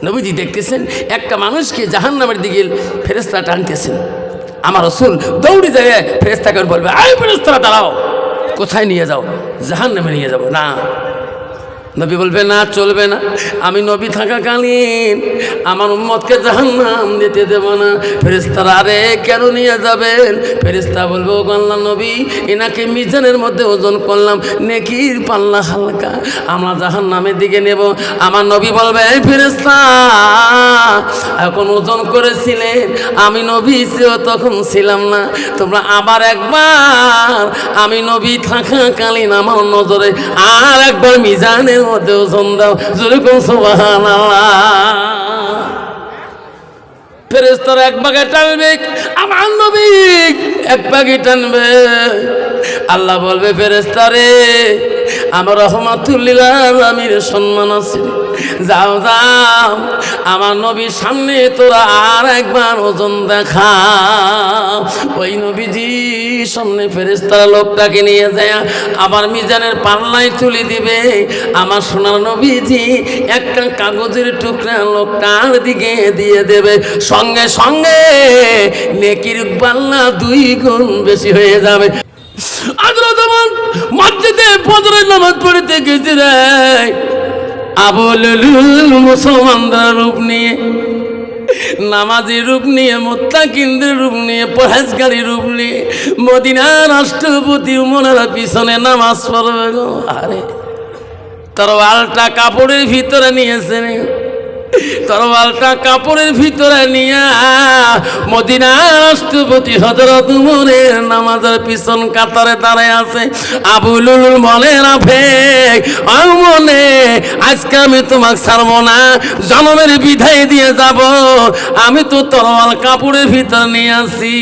নবীজি দেখতেছেন একটা মানুষকে জাহান্নামের দিকে ফেরেশতা টানতেছেন। আমার রাসূল দৌড়ে যায় ফেরেশতাকে বলবে, আয় ফেরেশতারা দাঁড়াও, কোথায় নিয়ে যাও? জাহান্নামে নিয়ে যাব। না, নবী বলবে না, চলবে না, আমি নবী থাকাকালীন আমার উম্মতকে জাহান্নাম দিতে দেব না। ফেরেশতারা, আরে কেন নিয়ে যাবেন? ফেরেশতা বলবে, ও আল্লাহর নবী, এনাকে মিজানের মধ্যে ওজন করলাম, নেকির পাল্লা হালকা, আমরা জাহান্নামের দিকে নেব। আমার নবী বলবে, এই ফেরেশতা, এখন ওজন করেছিলেন, আমি নবী তখন ছিলাম না, তোমরা আবার একবার আমি নবী থাকাকালীন আমার নজরে আর একবার মিজানের মধ্যে ওজন দাও। যেরকম সুবহানাল্লাহ। ফেরেশতারা এক ভাগে টানবে, আমার নবী এক ভাগে টানবে। আল্লাহ বলবে, ফেরেশতারে, আমার রাহমাতুল লিল আলামিন সম্মান আছে, যাও যাও, আমার নবীর সামনে তোরা আর একবার ওজন দেখা। ওই নবীজি সামনে ফেরেশতারা লোকটাকে নিয়ে যায় আবার মিজানের পাল্লায় তুলে দিবে। আমার সোনার নবীজি একটা কাগজের টুকরা লোকটার দিকে দিয়ে দেবে, সঙ্গে সঙ্গে নেকির পাল্লা 2 গুণ বেশি হয়ে যাবে। মসজিদে ফজরের নামাজ পড়তে গেছি রে, আবুলুল মুসলমানদের রূপ নিয়ে, নামাজি রূপ নিয়ে, মুত্তাকিনদের রূপ নিয়ে, পরহেজগারী রূপ নিয়ে মদিনার রাষ্ট্রপতি উমরের পিছনে নামাজ পড়বে গো। আরে তরবালটা কাপড়ের ভিতরে নিয়েছে, তরবালটা কাপড়ের ভিতরে নিয়ে মদিনার রাষ্ট্রপতি হযরত উমরের নামাজের পিছন কাতারে দাঁড়ায় আছে। আবুলুল বলে, রাফেক, মনে আজকে আমি তোমাকে ছাড়বো না, জনমের বিদায় দিয়ে যাব, আমি তো তরবাল কাপড়ের ভিতরে নিয়ে আসি।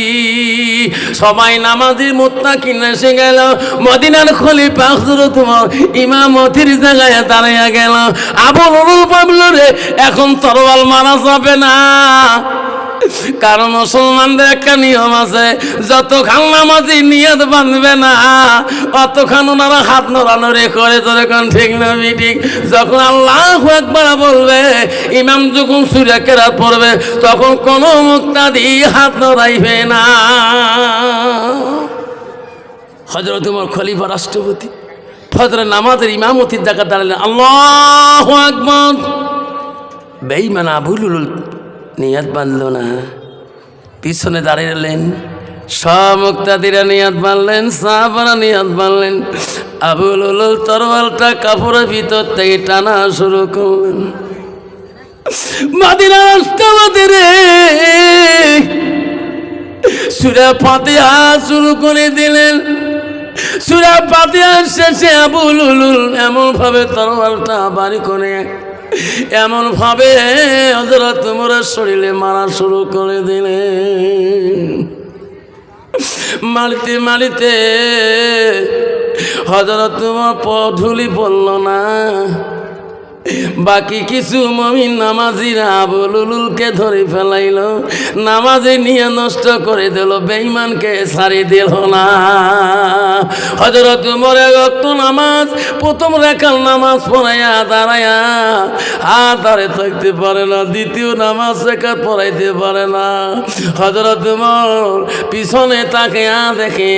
সবাই নামাজি মুত্তাকিন এসে গেল, মদিনার খলিফা হযরত উমর ইমামতির জায়গায় দাঁড়াইয়া গেল। আবুলুল ভাবল, রে এখন তরবাল মারা যাবে না, কারণ মুসলমানদের একটা নিয়ম আছে, যতক্ষণ নামাজি নিয়ত বাঁধবে না অতক্ষণ ওনারা হাত নড়ানড়ি করে। যখন ঠিক না ঠিক, যখন আল্লাহু আকবার বলবে, ইমাম যখন সূরা কেরাত পড়বে, তখন কোনো মুক্তাদি হাত নড়াইবে না। হযরত উমর খলিফা রাষ্ট্রপতি ফজরের নামাজের ইমামতির জায়গা দাঁড়ালেন, আল্লাহু আকবার। বেঈমান আবুলুল নিয়াত বাঁধল না, পিছনে দাঁড়িয়েলেন, সব মুক্তাদিরা নিয়াত বাঁধলেন, সাহাবারা নিয়াত বাঁধলেন। আবুলুল তরবালটা কাপড়ের ভিতর থেকে টানা শুরু করলেন। মদিনা রাষ্ট্রপতি রে সূরা ফাতিহা শুরু করে দিলেন। সূরা ফাতিহা শেষে আবুলুল এমন ভাবে তরবালটা বাড়ি করে, এমন ভাবে হযরত উমরের শরীরে মারা শুরু করে দিলেন। মারিতে মারিতে হযরত উমর ধুলি পড়ল না, বাকি কিছু মুমিন নামাজিরা আবুলুলকে ধরে ফেলাইল, নামাজে নিয়ে নষ্ট করে দিল, বেঈমানকে ছাড়ি দিল না। হযরত উমরের ওয়াক্ত নামাজ, প্রথম রাকাত নামাজ পড়াইয়া দাঁড়াইয়া আর দাঁড়ে থাকতে পারে না, দ্বিতীয় নামাজ রাকাত পড়াইতে পারে না। হযরত উমর পিছনে তাকিয়া দেখে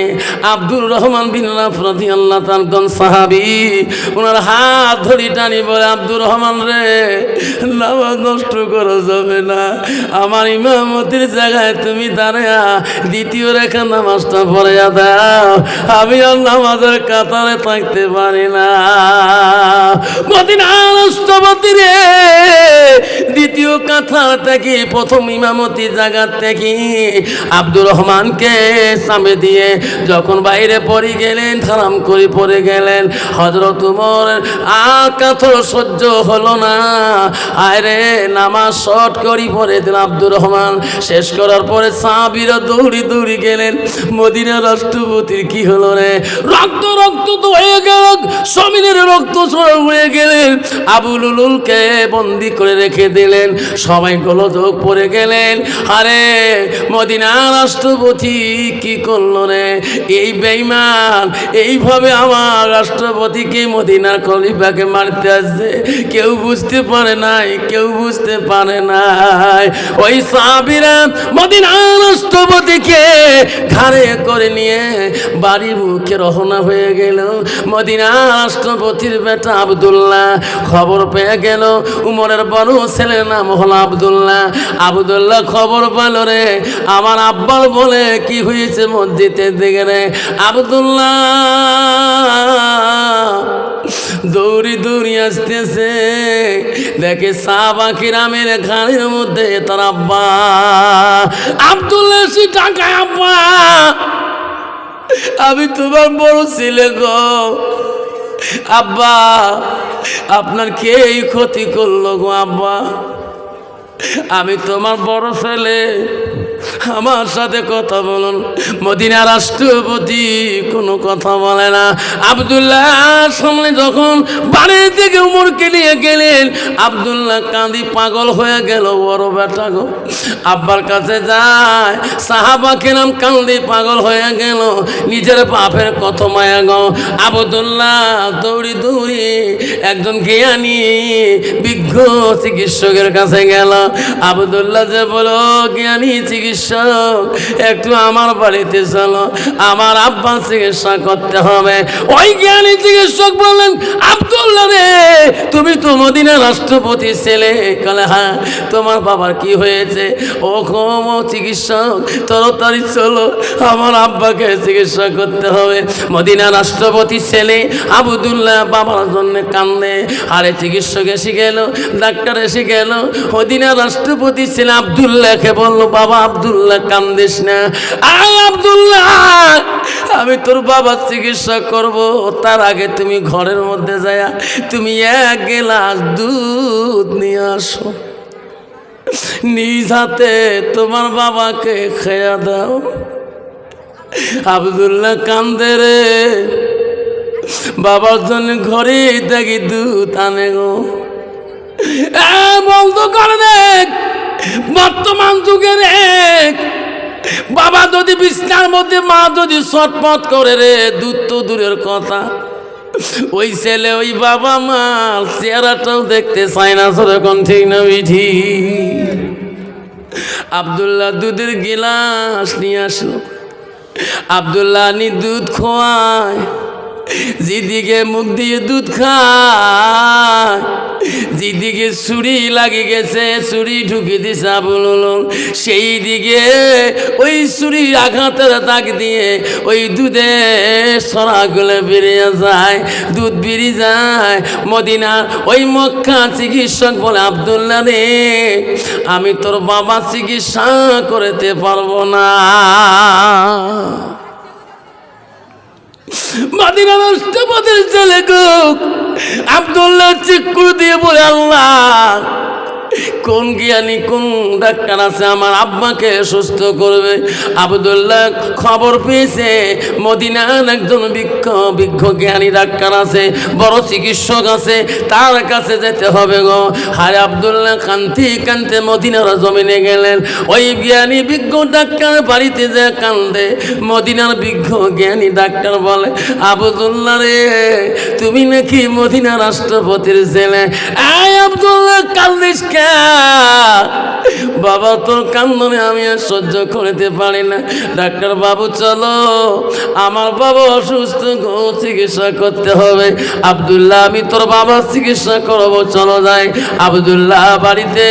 আব্দুর রহমান বিন আওফ রাদিয়াল্লাহু তাআলা সাহাবী, ওনার হাত ধরে টানি বলে, আব্দুর রহমান রে, নামাজ নষ্ট করা যাবে না, আমার ইমামতির জায়গায় তুমি দাঁড়ায়া দ্বিতীয় রেখা নামাজটা পড়াইয়া দাও, আমি আর নামাজের কাতারে থাকতে পারি না। মদিনার রাষ্ট্রপতি রে দ্বিতীয় কাতার থেকে প্রথম ইমামতি জায়গা থেকে আব্দুর রহমানকে সামনে দিয়ে যখন বাইরে পড়ে গেলেন, হারাম করে পড়ে গেলেন। হযরত উমর আর কাতর সহ্য হলো না, আরে নামাজ শর্ট করি পড়ে দিল আব্দুর রহমান। শেষ করার পরে সাহাবীরা দৌড়ি দৌড়ি গেলেন, মদিনার রাষ্ট্রপতির কি হলো রে? রক্ত রক্ত তো হয়ে গেল, জমিনের রক্ত হয়ে গেলেন। আবুলুলকে বন্দি করে রেখে দিলেন, সবাই গোলযোগ পড়ে গেলেন, আরে মদিনার রাষ্ট্রপতি কি করলো রে, এই বেঈমান এইভাবে আমার রাষ্ট্রপতিকে মদিনার খলিফাকে মারতে আসছে। কেউ বুঝতে পারে নাই, কেউ বুঝতে পারে নাই। ওই সাহাবীরা মদিনার রাষ্ট্রপতিকে ঘাড়ে করে নিয়ে বাড়ি বুকে রওনা হয়ে গেল। মদিনার রাষ্ট্রপতির বেটা আব্দুল্লাহ খবর পেয়ে গেল, উমরের বড় ছেলের নাম হলো আব্দুল্লাহ। আব্দুল্লাহ খবর পেল, রে আমার আব্বার বলে কি হয়েছে মসজিদের দিকে রে। আব্দুল্লাহ দৌড়ি দৌড়ি আসতেছে, দেখে সাহাবা কিরামের ঘাড়ের মধ্যে তার আব্বা। আব্দুল্লাহ সে টাকা, আব্বা আমি তোমার বড় ছেলে গো, আব্বা আপনার কে এই ক্ষতি করলো গো আব্বা, আমি তোমার বড় ছেলে, আমার সাথে কথা বলুন। মদিনা রাষ্ট্রপতি কোনো কথা বলে না। আব্দুল্লাহ সামনে যখন বাড়ির থেকে উমরকে নিয়ে গেলেন, আব্দুল্লাহ কাঁদি পাগল হয়ে গেল। বড় বেটা গো, আব্বার কাছে যায়, সাহাবা কেরাম কান্দি পাগল হয়ে গেল, নিজের বাপের কত মায়া গো। আব্দুল্লাহ দৌড়ি দৌড়ি একজন জ্ঞানী বিজ্ঞ চিকিৎসকের কাছে গেল। আব্দুল্লাহ যে বলো, জ্ঞানী চিকিৎসক একটু আমার বাড়িতে চলো, আমার আব্বার চিকিৎসা করতে হবে। ওই জ্ঞানী চিকিৎসক বললেন, আব্দুল্লাহ রে তুমি তো মদিনার রাষ্ট্রপতি ছেলে। বলে হ্যাঁ, তোমার বাবার কি হয়েছে? ও কম চিকিৎসক তাড়াতাড়ি চলো, আমার আব্বাকে চিকিৎসা করতে হবে। মদিনার রাষ্ট্রপতি ছেলে আব্দুল্লাহ বাবার জন্য কান্দে। আরে চিকিৎসক এসে গেল, ডাক্তার এসে গেল। মদিনার রাষ্ট্রপতি ছেলে আব্দুল্লাহকে বলল, বাবা আব্দুল্লাহ কান্দিস না, আয় আব্দুল্লাহ আমি তোর বাবার চিকিৎসা করব, তার আগে তুমি ঘরের মধ্যে যায়া তুমি এক গ্লাস দুধ নিয়ে আসো, নিজ হাতে তোমার বাবাকে খেয়া দাও। আব্দুল্লাহ কান্দে রে, বাবার জন্য ঘরে দেখি দুধ আনে গো। বন্ধ করে দেখ, বর্তমান যুগের বাবা যদি বিছনার মধ্যে, মা যদি ছটপট করে রে, দুধ তো দূরের কথা, ওই ছেলে ওই বাবা মা চেহারাটাও দেখতে চায় না। সেরকম ঠিক না বিধি? আব্দুল্লাহ দুধের গিলাস নিয়ে আসলো। আব্দুল্লাহ নি দুধ খোয়ায়, যেদিকে মুখ দিয়ে দুধ খায়, যেদিকে ছুরি লাগে গেছে, ছুরি ঢুকে দিছে আবুল, সেই দিকে ওই ছুরির আঘাতের দাগ দিয়ে ওই দুধে সরাগুলো বেরিয়ে যায়, দুধ বেরিয়ে যায়। মদিনা ওই মক্কা চিকিৎসক বলে, আব্দুল্লাহ রে আমি তোর বাবা চিকিৎসা করতে পারবো না। মদিনা রাষ্ট্রপতির ছেলে গো, আব্দুল্লাহ চিক্কু দিয়ে বলে, আল্লাহ কোন জ্ঞানী কোন ডাক্তার আছে আমার আব্বাকে সুস্থ করবে? আব্দুল্লাহ খবর পেয়েছে মদিনার একজন বিজ্ঞ জ্ঞানী ডাক্তার আছে, বড় চিকিৎসক আছে, তার কাছে যেতে হবে গো। হায় আব্দুল্লাহ কান্তি কান্তে মদিনার জমিনে গেলেন। ওই জ্ঞানী বিজ্ঞ ডাক্তার বাড়িতে যে কান্দে, মদিনার বিজ্ঞ জ্ঞানী ডাক্তার বলে, আব্দুল্লাহ রে তুমি নাকি মদিনা রাষ্ট্রপতির ছেলে। আয় আব্দুল্লাহ কান্দিস কে? বাবা তোর কান্দনে আমি আর সহ্য করতে পারি না। ডাক্তার বাবু চলো, আমার বাবা অসুস্থ, চিকিৎসা করতে হবে। আব্দুল্লাহ আমি তোর বাবার চিকিৎসা করবো, চলো যাই। আব্দুল্লাহ বাড়িতে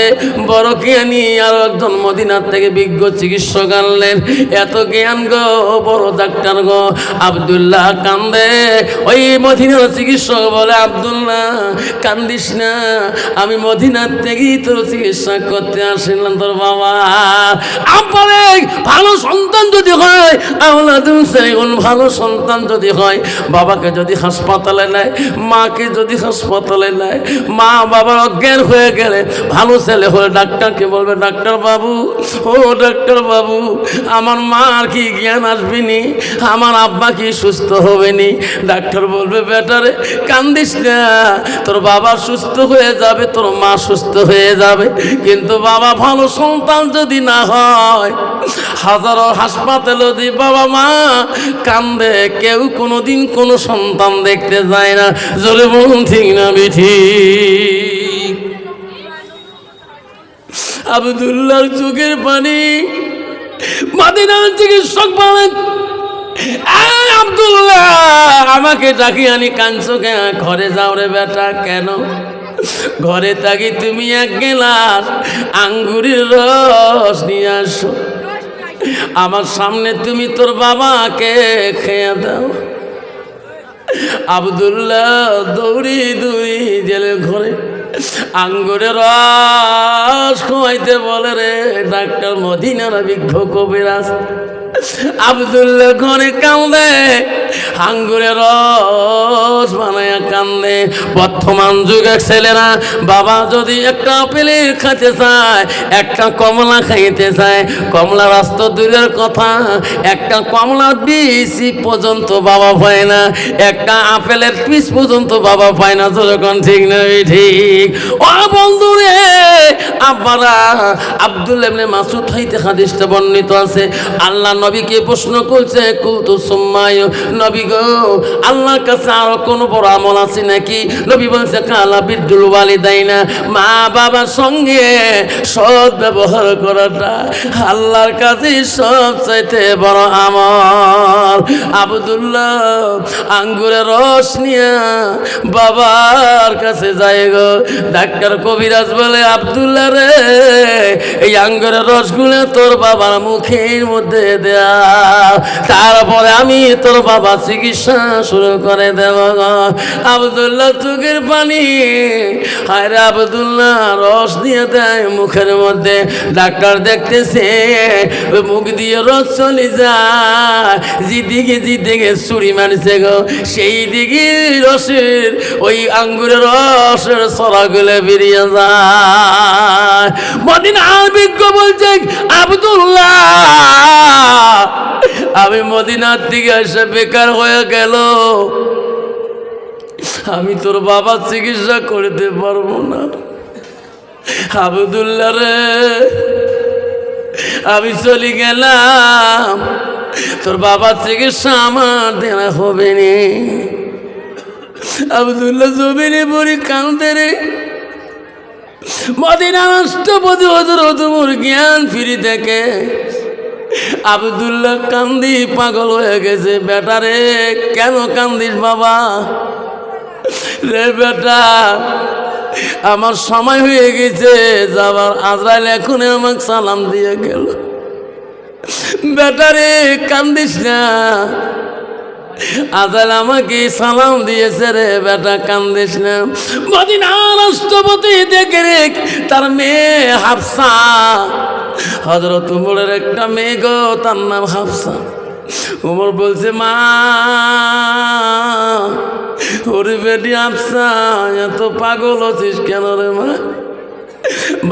বড় জ্ঞানী আর একজন মদিনার থেকে বিজ্ঞ চিকিৎসক আনলেন। এত জ্ঞান গো, বড় ডাক্তার গো। আব্দুল্লাহ কান্দে। ওই মদিনার চিকিৎসক বলে, আব্দুল্লাহ কান্দিস না, আমি মদিনার থেকেই তোর চিকিৎসা করতে আসলাম, তোর বাবা আপনারে ভালো সন্তান যদি হয়, আওলাদুন সালিহুন ভালো সন্তান যদি হয়, বাবাকে যদি হাসপাতালে নেয়, মাকে যদি হাসপাতালে নেয়, মা বাবার অজ্ঞান হয়ে গেলে ভালো ছেলে হলে ডাক্তারকে বলবে, ডাক্তার বাবু, ও ডাক্তার বাবু, আমার মা আর কি জ্ঞান আসবেনি, আমার আব্বা কি সুস্থ হবেনি? ডাক্তার বলবে, বেটারে কান্দিস না, তোর বাবা সুস্থ হয়ে যাবে, তোর মা সুস্থ হয়ে যাবে। কিন্তু বাবা ভালো সন্তান যদি না হয়, হাজারো হাসপাতালে যদি বাবা মা কান্দে, কেউ কোনোদিন কোনো সন্তান দেখতে যায় না। জোরে বলুন ঠিক না বিঠি? আব্দুল্লাহর চোখের পানি মদিনার চিকিৎসক বলেন, আব্দুল্লাহ আমাকে ডাকি আনি কাঁদছো কেন? ঘরে যাও রে বেটা। কেন? ঘরে থাকি তুমি এক গেলাস আঙ্গুরের রস নিয়ে আসো, আমার সামনে তুমি তোর বাবাকে খেয়ে দাও। আব্দুল্লাহ দৌড়ি দৌড়ি গেলে ঘরে আঙ্গুরের রস খাইতে বলে রে ডাক্তার মদিনার বিজ্ঞ কবিরাজ। আব্দুল্লাহ ঘরে কান্দে, আঙ্গুরের রস বানায়া কান্দে। বর্তমান যুগের ছেলেরা বাবা যদি একটা আপেল খাইতে চায়, একটা কমলা খাইতে চায়, কমলা রাস্তা দূরের কথা, একটা কমলার বীজ পর্যন্ত বাবা পায় না, একটা আপেলের পিস পর্যন্ত বাবা পায় না। যখন ঠিক নয় ঠিক ও বন্ধুরে আব্বারা, আব্দুল্লাহ ইবনে মাসউদ হইতে হাদিসটা বর্ণিত আছে, আল্লাহ নবীকে প্রশ্ন করছে, কুলতু সুম্মায়, নবী গো আল্লাহর কাছে আরো কোন বড় আমল আছে নাকি? নবী বলছে, কালা বিদ্যুল ওয়ালিদাইনা, মা বাবার সঙ্গে সৎ ব্যবহার করাটা আল্লাহর কাছে সবচাইতে বড় আমল। আব্দুল্লাহ আঙ্গুরের রস নিয়ে বাবার কাছে যায় গো। ডাক্তার কবিরাজ বলে, আব্দুল্লাহ রে এই আঙ্গুরের রসগুলো তোর বাবার মুখের মধ্যে দেয়া, তারপরে আমি তোর বাবা চিকিৎসা শুরু করে দেব। আব্দুল্লাহ চোখের পানি, আরে আব্দুল্লাহ রস দিয়ে দেয় মুখের মধ্যে। ডাক্তার দেখতেছে মুখ দিয়ে রস চলে যায়, যেদিকে ছুরি মারছে গো সেই দিকে রসের ওই আঙ্গুরের রসের সরাগুলো বেরিয়ে যায়। মদিনার বিজ্ঞ বলছে, আব্দুল্লাহ আমি মদিনার দিকে এসে বেকার হয়ে গেল, আমি তোর বাবার চিকিৎসা করতে পারবো না। আব্দুল্লাহ রে আমি চলে গেলাম, তোর বাবার চিকিৎসা আমার দেওয়া হবে নি। আব্দুল্লাহ জমিনে পড়ি কাঁদতে রে। মদিনার রাষ্ট্রপতি হযরত ওমর জ্ঞান ফিরে দেখে আব্দুল্লাহ কান্দি পাগল হয়ে গেছে। বেটা রে কেন কান্দিস বাবা? রে বেটা আমার সময় হয়ে গেছে যাবার, আজরাইল এখনই আমাকে সালাম দিয়ে গেল। বেটা রে কান্দিস না, আজরাইল আমাকে সালাম দিয়েছে রে, বেটা কান্দিস না। মদিনার রাষ্ট্রপতি দেখে রে তার মেয়ে হাফসা, হযরত ওমরের একটা মেয়ে গো, তার নাম হাফসা। ওমর বলছে, মা ওরে বেটি হাফসা এত পাগল হচ্ছিস কেন রে মা?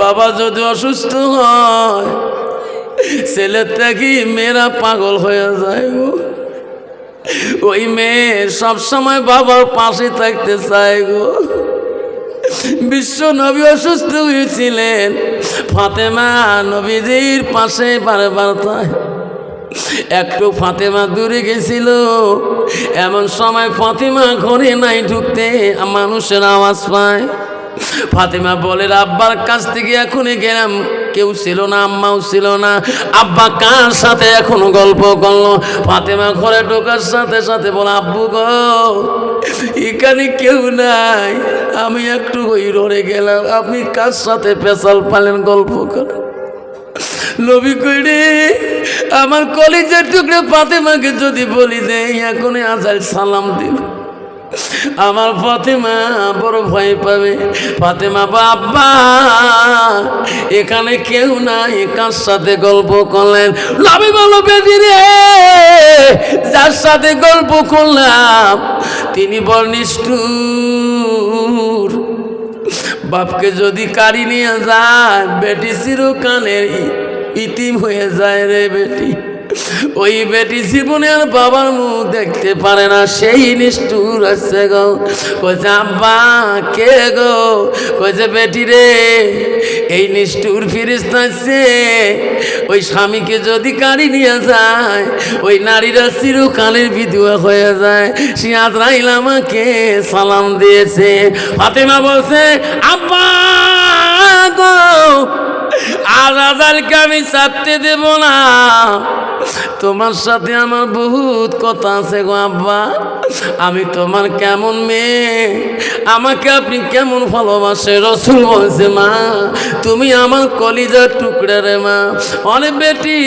বাবা যদি অসুস্থ হয় ছেলের থেকে মেয়েরা পাগল হয়ে যায় গো। ওই মেয়ে সবসময় বাবার পাশে থাকতে চায় গো। বিশ্ব নবী অসুস্থ হয়েছিলেন, ফাতেমা নবীজির পাশে বারবার তাই। একটু ফাতেমা দূরে গেছিল, এমন সময় ফাতেমা ঘরে নাই, ঢুকতে মানুষের আওয়াজ পায়। ফাতেমা বলে, আব্বার কাছ থেকে এখনই গেলাম, কেউ ছিল না, আম্মাও ছিল না, আব্বা কার সাথে এখন গল্প করলো? ফাতেমা ঘরে ঢোকার সাথে সাথে বলে, আব্বু গো এখানে কেউ নাই, আমি একটু ওই রড়ে গেলাম, আপনি কার সাথে পেশাল পালেন গল্প করেন? নবী কইরে আমার কলিজার টুকরে ফাতেমাকে যদি বলি দেই এখনই আজাল সালাম দিল, আমার ফাতেমা বড় ভয় পাবে। ফাতেমা আব্বা এখানে কেউ নাই, কার সাথে গল্প করলেন? নবী বলল, বেটি রে, যার সাথে গল্প করলাম তিনি বড় নিষ্ঠুর। বাপকে যদি কারি নিয়ে যায়, বেটি চিরকালের ইতিম হয়ে যায় রে বেটি। ওই বেটি জীবনে আর বাবার মুখ দেখতে পারে না, সেই নিষ্ঠুর আছে গো। কইছে আব্বা কে গো? কইছে বেটি রে, এই নিষ্ঠুর ফিরিস্তা আছে, ওই স্বামীকে যদি কারি নিয়ে যায়, ওই নারীরা চিরকালের বিধবা হয়ে যায়। সে আজরাইল আমাকে সালাম দিয়েছে। ফাতেমা বলছে, আব্বা গো, আর আজালকে আমি চাপতে দেব না, তোমার সাথে আমার বহুত কথা আছে গো আব্বা। আমি তোমার কেমন মেয়ে, আমাকে আপনি কেমন ভালোবাসে? রসুল বলছে, মা তুমি আমার কলিজার টুকরা রে মা। অনেক বেটি,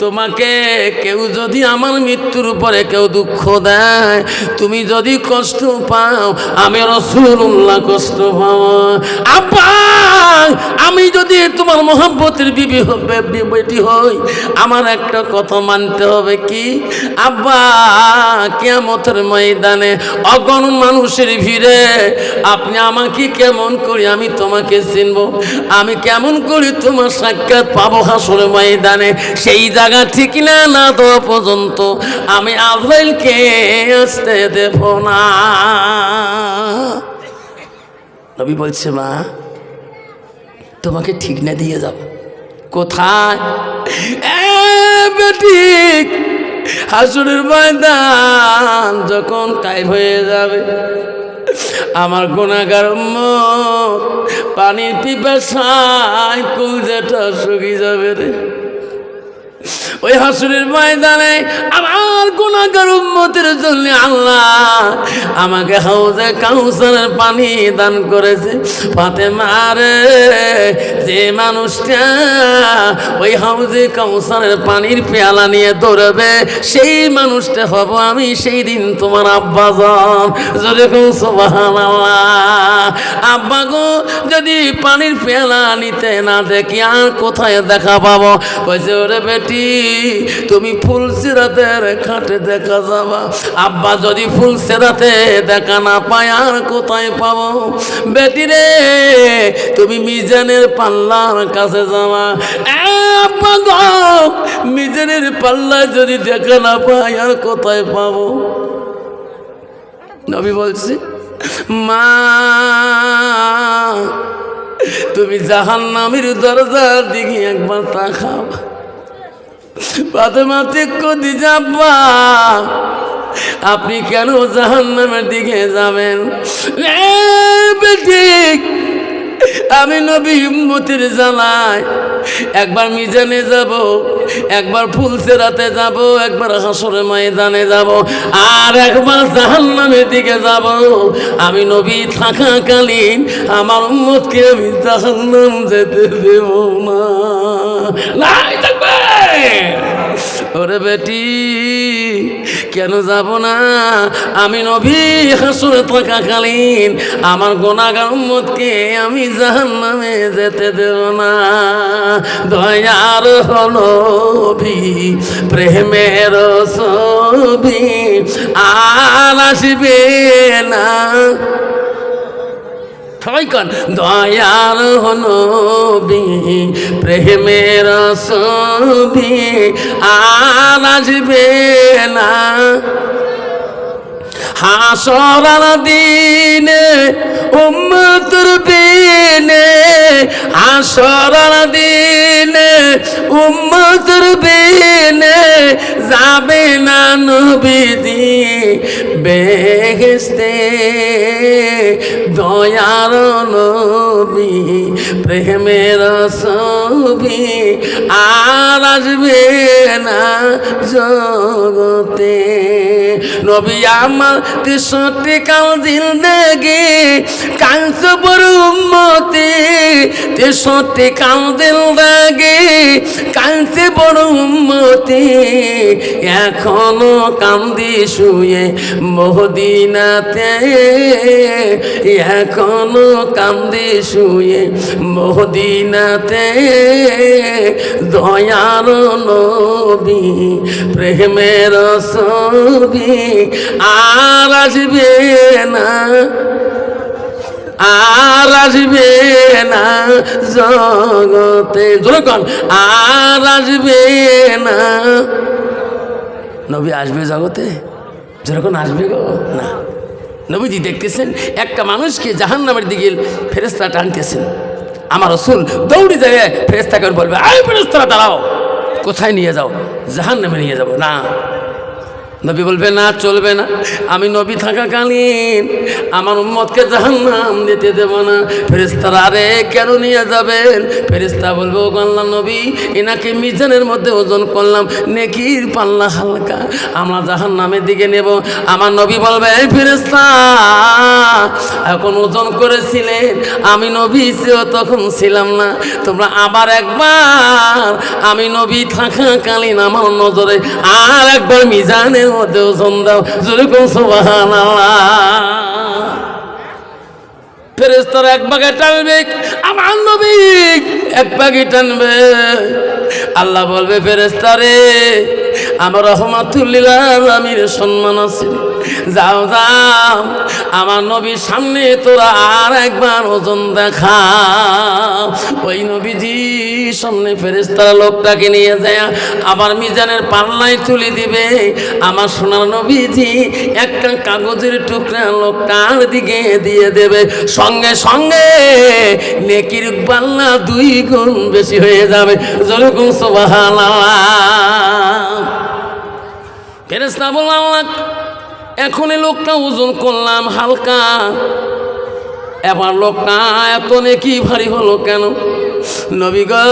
তোমাকে কেউ যদি আমার মৃত্যুর পরে কেউ দুঃখ দেয়, তুমি যদি কষ্ট পাও, আমি রাসূলুল্লাহ কষ্ট পাও। আব্বা আমি যদি তোমার মহব্বতের বিবি বেটি হই, আমার একটা কথা মানতে হবে। কি আব্বা? কিয়ামতের ময়দানে অগণন মানুষের ভিড়ে আপনি আমাকে কেমন করি আমি তোমাকে চিনব? আমি কেমন করি তোমার সাক্ষাৎ পাবো হাসরের ময়দানে? সেই জায়গা ঠিক না না তো পর্যন্ত আমি আজরাইলকে আসতে দেব না। নবী বলছে, মা তোমাকে ঠিক না দিয়ে যাব। কোথায়? বেটি হাসরের ময়দান যখন কায়েম হয়ে যাবে, আমার গুনাহগার উম্মত পানির পিপাসায় কলিজাটা শুকিয়ে যাবে রে। ওই হাসরের ময়দানে আমার গুনাহগার উম্মতের জন্য আল্লাহ আমাকে হাউজে কাউসারের পানি দান করেছে। ফাতেমা রে, যে মানুষটা ওই হাউজে কাউসারের পানির পেয়ালা নিয়ে দৌড়বে, সেই মানুষটা হব আমি সেই দিন তোমার আব্বা যান। যদি সুবহানাল্লাহ। আব্বা গো, যদি পানির পেয়ালা নিতে না দেখি আর কোথায় দেখা পাবো? কইছে, ওরে বেটি, তুমি ফুল সিরাতের খাটে দেখা যাবা। আব্বা যদি ফুল সিরাতে দেখা না পায় আর কোথায় পাবো? বেটি রে, তুমি মিজানের পাল্লার কাছে যাবা। আব্বা গো, মিজানের পাল্লায় যদি দেখা না পায় আর কোথায় পাবো? নবী বলছে, মা তুমি জাহান্নামের দরজার দিকে একবার তাকাও। ফাতেমা কদিজা, আব্বা আপনি কেন জাহান্নামের দিকে যাবেন? বেটি, আমি নবী উম্মতের জ্বালায় একবার মিজানে যাব, একবার ফুলসেরাতে যাব, একবার হাসরের ময়দানে যাব, আর একবার জাহান্নামের দিকে যাব। আমি নবী থাকাকালীন আমার উম্মতকে আমি জাহান্নাম যেতে দেব না। নাই থাকবে। ওরে বেটি, কেন যাব না? আমি নবী হাসরে থাকাকালীন আমার গুনাহগার উম্মতকে আমি জাহান্নামে যেতে দেব না। দয়ার নবী প্রেমের ছবি আর আসবে না। সবাই কন, দয়ার নবী প্রেমের ছবি আর আসবে না। হাসরার দিনে উম্মতের বিনে, হাসরার দিনে উম্মতের বিনে যাবে না নবীজি বেহেশতে। দয়ার নবী প্রেমের ছবি আর আসবে না জগতে। নবী আমার 63 কাল জিন্দেগি কাঁদছে বড় উম্মতি 63 কাল জিন্দেগি কাঁদছে বড় উম্মতি এখনো কান্দি শুয়ে মদিনাতে এখনো কান্দি শুয়ে মদিনাতে দয়ার নবী প্রেমের ছবি আর আসবে না আর আসবে না জগতে যখন আর আসবে না নবী আসবে জগতে যখন আসবে গো না নবীজি দেখতেছেন একটা মানুষকে জাহান্নামের দিকে ফেরেশতা টানতেছেন আমার রাসূল দৌড়ে যায় ফেরেশতাকে বলবে আয় ফেরেশতারা দাঁড়াও কোথায় নিয়ে যাও জাহান্নামে নিয়ে যাব না নবী বলবে না চলবে না আমি নবী থাকাকালীন আমার উম্মতকে জাহান্নাম দিতে দেব না ফেরেশতারা আরে কেন নিয়ে যাবেন ফেরেশতা বলবে ও আল্লাহর নবী এনাকে মিজানের মধ্যে ওজন করলাম নেকির পাল্লা হালকা আমরা জাহান্নামের দিকে নেব আমার নবী বলবে এই ফেরেশতা এখন ওজন করেছিলেন আমি নবী তখন ছিলাম না তোমরা আবার একবার আমি নবী থাকাকালীন আমার নজরে আর একবার মিজানের মধ্যে ওজন দাও যেরকম সুবহানাল্লাহ ফেরেশতারা এক ভাগে টানবে আমার নবী এক ভাগে টানবে আল্লাহ বলবে ফেরেশতারে আমার রাহমাতুল লিল আলামিন সম্মান আছে যাও যাও আমার নবীর সামনে তোরা আর একবার ওজন দেখা ওই নবীজি সামনে ফেরেশতারা লোকটাকে নিয়ে যায় আবার মিজানের পাল্লায় তুলে দিবে আমার সোনার নবীজি একটা কাগজের টুকরা লোকটার দিকে দিয়ে দেবে সঙ্গে সঙ্গে নেকির পাল্লা 2 গুণ বেশি হয়ে যাবে যেরকম সুবহানাল্লাহ ফেরেশতা বলল আল্লাহ এখন এই লোকটা ওজন করলাম হালকা এবার লোকটা এত নেকি ভারী হলো কেন নবী গো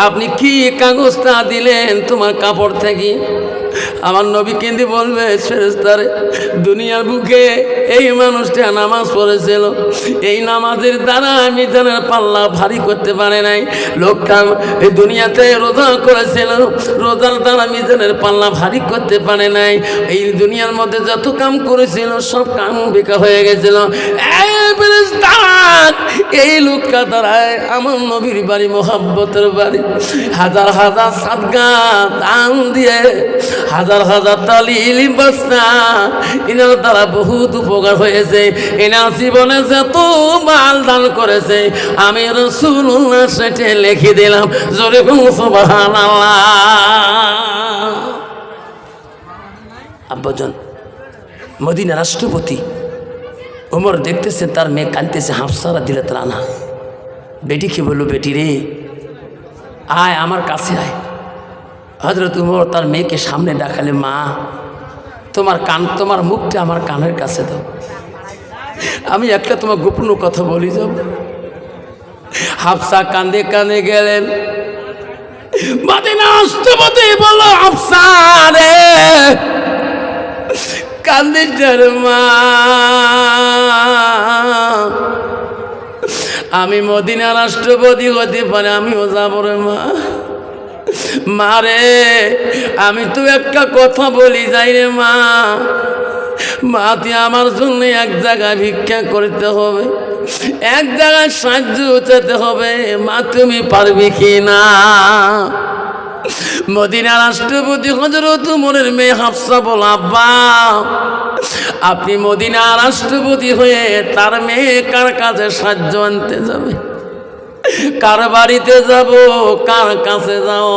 আপনি কি কাগজটা দিলেন তোমার কাপড় থেকে আমার নবী কেঁদে বলবে ফেরেশতারে দুনিয়ার বুকে এই মানুষটা নামাজ পড়েছিল এই নামাজের দ্বারা মিজানের পাল্লা ভারী করতে পারে নাই লোকটা এই দুনিয়াতে রোজা করেছিল রোজার দ্বারা মিজানের পাল্লা ভারী করতে পারে নাই এই দুনিয়ার মধ্যে যত কাম করেছিল সব কাম বেকার হয়ে গেছিল এই লোকটা দ্বারায় আমার নবীর বাড়ি মোহাব্বতের বাড়ি হাজার হাজার সাদকা দান দিয়ে হাজার হাজার তালিল বস্তা এনার দ্বারা বহুত উপকার হয়েছে এনার জীবনে যত মাল দান করেছে আমি রাসূলুল্লাহ সেটা লিখে দিলাম জোরে সুবহানাল্লাহ আব্বাজান মদিনা রাষ্ট্রপতি ওমর দেখতেছে তার মেয়ে কাঁদতেছে হাফসা রাদিয়াল্লাহু আনহা বেটিকে বলল বেটি রে আয় আমার কাছে আয় হযরত ওমর তার মেয়েকে সামনে ডাকালে মা তোমার মুখটা আমার কানের কাছে দাও আমি একটা তোমার গোপন কথা বলি যাব হাফসা কাঁদে কাঁদে গেলেন মদিনা রাষ্ট্রপতি বলল হাফসা রে কান্দিস মা আমি মদিনা রাষ্ট্রপতি হতে পারে আমিও যাবো রে মা মারে আমি তো একটা কথা বলি যাই রে মা মা তুই আমার জন্য এক জায়গায় ভিক্ষা করতে হবে এক জায়গায় সাহায্য চাইতে হবে মা তুমি পারবি কি না মদিনা রাষ্ট্রপতি হযরত ওমরের মেয়ে হাফসা বল আব্বা আপনি মদিনা রাষ্ট্রপতি হয়ে তার মেয়ে কার কাছে সাহায্য আনতে যাবে কার বাড়িতে যাব কার কাছে যাও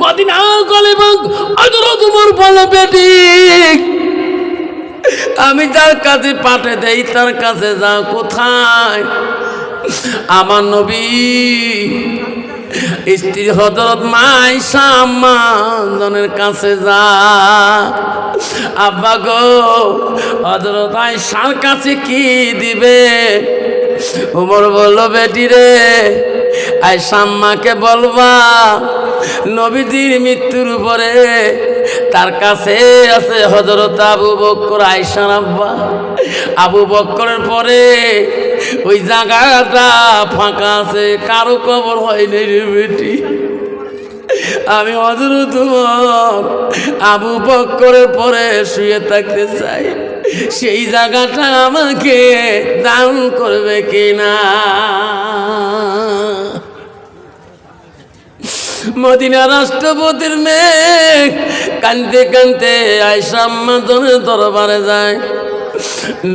মদিনা গলে হযরত ওমর বল বেটি আমি যার কাছে পাঠিয়ে দেই তার কাছে যাও কোথায় আমার নবী স্ত্রী হযরত মা আয়েশা আম্মার কাছে যা আব্বা গো হযরত আয়েশার কাছে কি দিবে ওমর বলল বেটি রে আয়েশা আম্মাকে বলবা নবীজির মৃত্যুর পরে তার কাছে আছে হযরত আবু বকর আয়েশার আব্বা। আবু বকরের পরে ওই জায়গাটা ফাঁকা আছে, কারো কবর হয়নি রে বেটি। আমি হযরত ওমর আবু বকরের পরে শুয়ে থাকতে চাই, সেই জায়গাটা আমাকে দান করবে কিনা। মদিনা রাষ্ট্রপতির মেয়ে কানতে কানতে আয়েশা আম্মা জানের দরবারে যায়।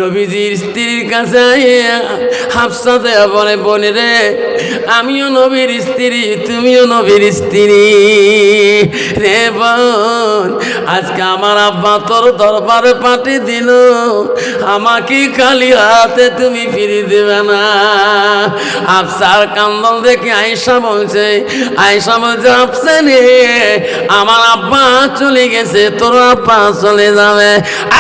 নবীজির স্ত্রীর কাছে হাফসা দেয়া বলে, বোনে রে, আমিও নবীর স্ত্রী, তুমিও নবীর স্ত্রী রে বোন, আজকে আমার আব্বা তোর দরবারে পাঠিয়ে দিল, আমাকে খালি হাতে তুমি ফিরিয়ে দেবে না। হাফসার কান্দন দেখে আয়েশা বলছে, হাফসা রে, আমার আব্বা চলে গেছে, তোর আব্বা চলে যাবে।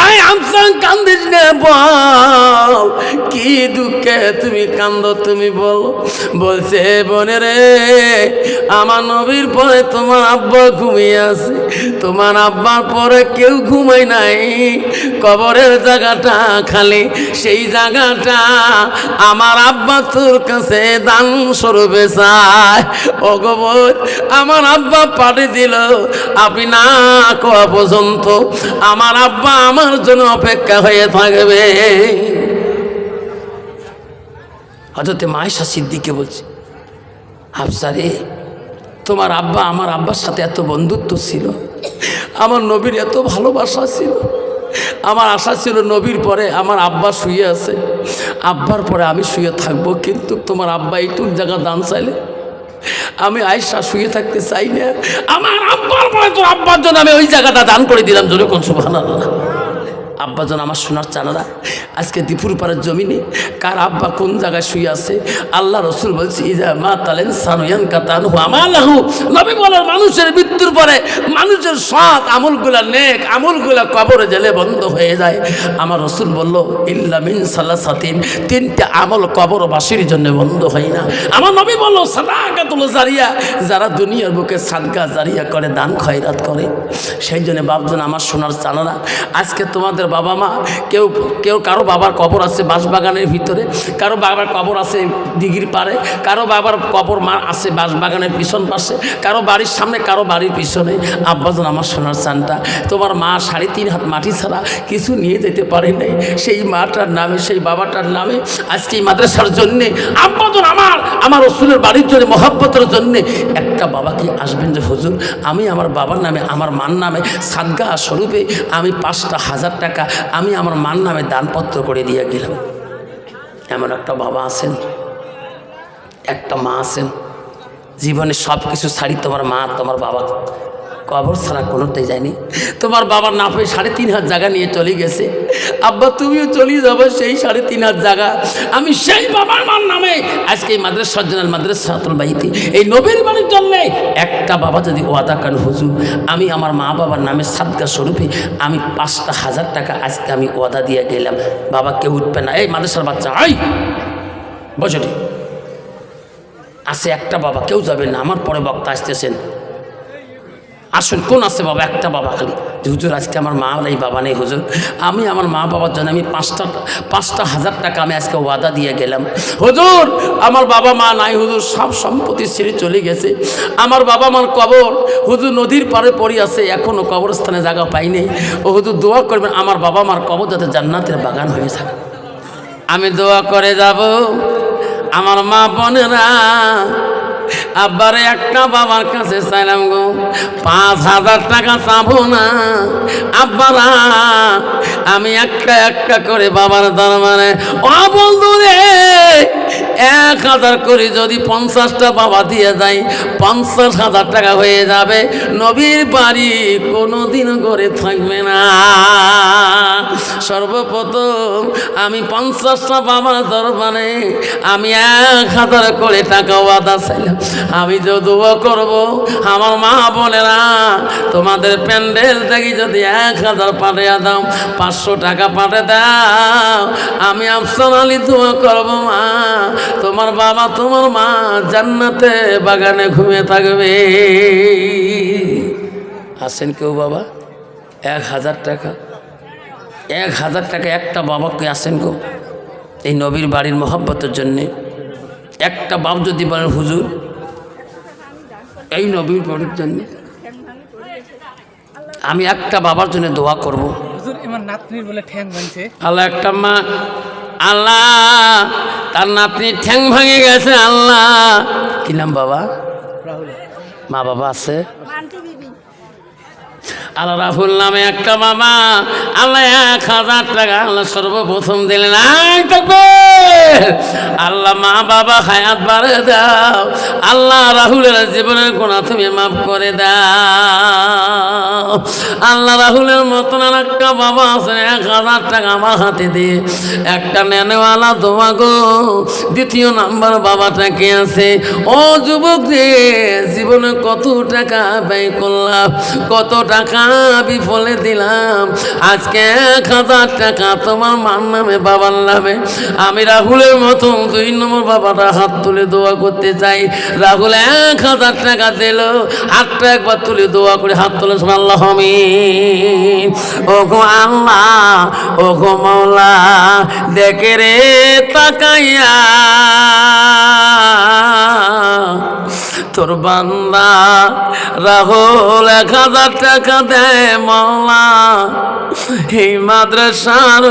আয় হাফসা কান্দিস না, বল কি দুঃখে তুমি কান্দো, তুমি বল। বলছে, বোনে রে, আমার নবীর পরে তোমার আব্বা ঘুমিয়ে আছে, তোমার আব্বার পরে কেউ ঘুমায় নাই, কবরের জায়গাটা খালি, সেই জায়গাটা আমার আব্বা তোর কাছে দান স্বরূপে চায়। ও গোবর, আমার আব্বা পাঠিয়ে দিল, আপনি না কোয়া পর্যন্ত আমার আব্বা আমার জন্য অপেক্ষা হয়ে থাকবে। হযরত আয়েশা সিদ্দিকে বলছে, হাফসা রে, তোমার আব্বা আমার আব্বার সাথে এত বন্ধুত্ব ছিল, আমার নবীর এত ভালোবাসা ছিল, আমার আশা ছিল নবীর পরে আমার আব্বা শুয়ে আছে, আব্বার পরে আমি শুয়ে থাকবো, কিন্তু তোমার আব্বা এইটুক জায়গা দান চাইলে আমি আয়েশা শুয়ে থাকতে চাই না, আমার আব্বার পরে তোর আব্বার জন্য আমি ওই জায়গাটা দান করে দিলাম। জোরে কোন সুবহানাল্লাহ। আব্বা যেন আমার শোনার চানারা আজকে দীপুর পাড়ার জমিনে কার আব্বা কোন জায়গায় শুয়ে আছে, আল্লাহ রসুল বলছি, ইজা মা তালেন সানুয়ান কাতানহু আমালাহু, নবী বলেন মানুষের মৃত্যুর পরে মানুষের সৎ আমলগুলা, নেক আমলগুলা কবরে জেলে বন্ধ হয়ে যায়। আমার রসুল বলল, ইল্লা মিন সালাসাতিন, তিনটা আমল কবরবাসীর জন্য বন্ধ হয় না। আমার নবী বলল, সাদাকাতুল জারিয়া, যারা দুনিয়ার বুকে সাদকা জারিয়া করে, দান খয়রাত করে। সেই জন্য বাপজন আমার শোনার চানারা, আজকে তোমাদের বাবা মা কেউ কেউ কারো বাবার কবর আছে বাঁশবাগানের ভিতরে, কারো বাবার কবর আছে দিঘির পাড়ে, কারো বাবার কবর মা আছে বাঁশবাগানের পিছন পাশে, কারো বাড়ির সামনে, কারো বাড়ির পিছনে। আব্বাজন আমার সোনার চানটা, তোমার মা 3.5 হাত মাটি ছাড়া কিছু নিয়ে যেতে পারে নাই, সেই মাটার নামে, সেই বাবাটার নামে আজকে এই মাদ্রাসার জন্যে আব্বাজন আমার রসুলের বাড়ির জন্য, মহব্বতের জন্যে একটা বাবা কি আসবেন যে হুজুর, আমি আমার বাবার নামে, আমার মার নামে সাদগা স্বরূপে আমি 5,000 টাকা আমি আমার মার নামে দানপত্র করে দিয়ে গেলাম। এমন একটা বাবা আছেন, একটা মা আছেন, জীবনে সব কিছু ছাড়ি তোমার মা তোমার বাবা কবর ছাড়া কোনোটাই যায়নি। তোমার বাবার না পেয়ে 3.5 জায়গা নিয়ে চলে গেছে, আব্বা তুমিও চলে যাবে সেই 3.5 জায়গা, আমি সেই বাবার মার নামে আজকে এই মাদ্রাসা জন্য, মাদ্রাসাতুল বাইতি, এই নবীর বাড়ির জন্যে একটা বাবা যদি ওয়াদা করেন, হুজুর আমি আমার মা বাবার নামে সাদকা স্বরূপে আমি 5,000 টাকা আজকে আমি ওয়াদা দিয়ে গেলাম, বাবা কেউ উঠবে না। এই মাদ্রাসার বাচ্চা, আই বছরটি আছে একটা বাবা, কেউ যাবে না, আমার পরে বক্তা আসতেছেন, আসুন কোন আছে বাবা, একটা বাবা খালি, হুজুর আজকে আমার মা নেই বাবা নেই, হুজুর আমি আমার মা বাবার জন্য আমি 5,000 টাকা আমি আজকে ওয়াদা দিয়ে গেলাম। হুজুর আমার বাবা মা নাই, হুজুর সব সম্পত্তি ছেড়ে চলে গেছে, আমার বাবা মার কবর হুজুর নদীর পাড়ে পড়ে আছে, এখনও কবরস্থানে জায়গা পাইনি, ও হুজুর দোয়া করবেন আমার বাবা মার কবর যাতে জান্নাতের বাগান হয়ে থাকে। আমি দোয়া করে যাব। আমার মা বোনেরা, আব্বারে একটা বাবার কাছে চাইলাম গো, 5,000 টাকা চাবো না আব্বারা, আমি একটা করে বাবার দরবারে, ও বন্ধু রে 1,000 করে যদি 50টা বাবা দিয়ে যায় 50,000 টাকা হয়ে যাবে, নবীর বাড়ি কোনোদিন ঘরে থাকবে না। সর্বপ্রথম আমি 50টা বাবার দরবারে আমি 1,000 করে টাকা ওয়াদা চাইলাম, আমি যে দোয়া করব আমার মা বোনেরা, তোমাদের প্যান্ডেল থেকে যদি 1,000 পাঠিয়ে দাও, 500 টাকা পাঠিয়ে দাও, আমি আফসান আলী দোয়া করব, মা তোমার বাবা তোমার মা জান্নাতে বাগানে ঘুমিয়ে থাকবে। আসেন কেউ বাবা, 1000 টাকা, 1000 টাকা একটা বাবাকে আসেন গো এই নবীর বাড়ির মহব্বতের জন্যে। একটা বাপ যদি বলেন হুজুর এই নবীর বাড়ির জন্যে আমি একটা বাবার জন্য দোয়া করব। আল্লাহ একটা মা, আল্লাহ তার নাতনি ঠ্যাং ভাঙে গেছে। আল্লাহ কি নাম বাবা? মা বাবা আছে? আল্লাহ রাহুল নামে একটা বাবা, আল্লাহ 1000 টাকা আল্লাহ সর্বপ্রথম দিলেন। আল্লাহ মা বাবা হায়াত বাড়ে দাও, আল্লাহ রাহুলের জীবনের গুনাহ তুমি মাফ করে দাও। আল্লাহ রাহুলের মতন আর একটা বাবা আছে, 1000 টাকা আমার হাতে দিয়ে একটা নেনেওয়ালা দোয়া গো। দ্বিতীয় নাম্বার বাবাটাকে আছে, ও যুবক রে জীবনে কত টাকা ব্যয় করলাম, কত টাকা বিফলে দিলাম, আজকে 1000 টাকা তোমার মার নামে বাবার নামে আমি রাহুলের মতো 2 নম্বর বাবাটা হাত তুলে দোয়া করতে চাই। রাহুল 1000 টাকা দিল, হাতটা একবার তুলে দোয়া করে হাত তুলে আল্লাহ আমিন। ও গো আল্লাহ, ও গো মাওলা দেখে রে তাকাইয়া তোর বান্দা রাহুল 1000 টাকা দেয় মাওলা এই মাদ্রাসার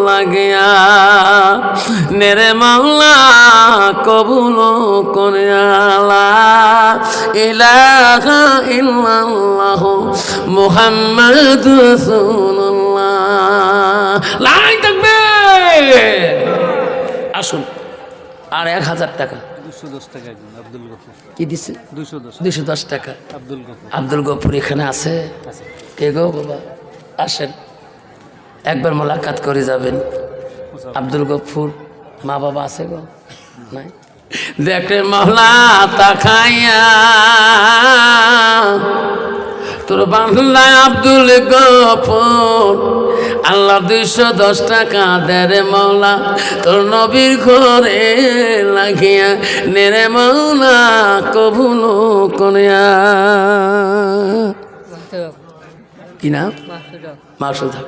লাগিয়া, নেরে মাওলা কবুল করে আল্লাহ ইলাহা ইল্লাল্লাহ মুহাম্মাদুর রাসূলুল্লাহ। লাই তাকবীর। আসুন আর 1000 টাকা 210 টাকা আব্দুল গফুর কি দিছে? 210 টাকা আব্দুল গফুর এখানে আছে? কে গো বাবা? আসেন একবার মোলাকাত করে যাবেন। আব্দুল গফুর মা বাবা আছে গো? নাই? দেখে মহলা তাকাইয়া তোর বাংলা আব্দুল গফুর আল্লাহ 210 টাকা দেরে মৌলা তোর নবীর ঘরে লাগিয়া, নেরে মৌলা কবুল করিয়া। কি নাম? মাসুদা।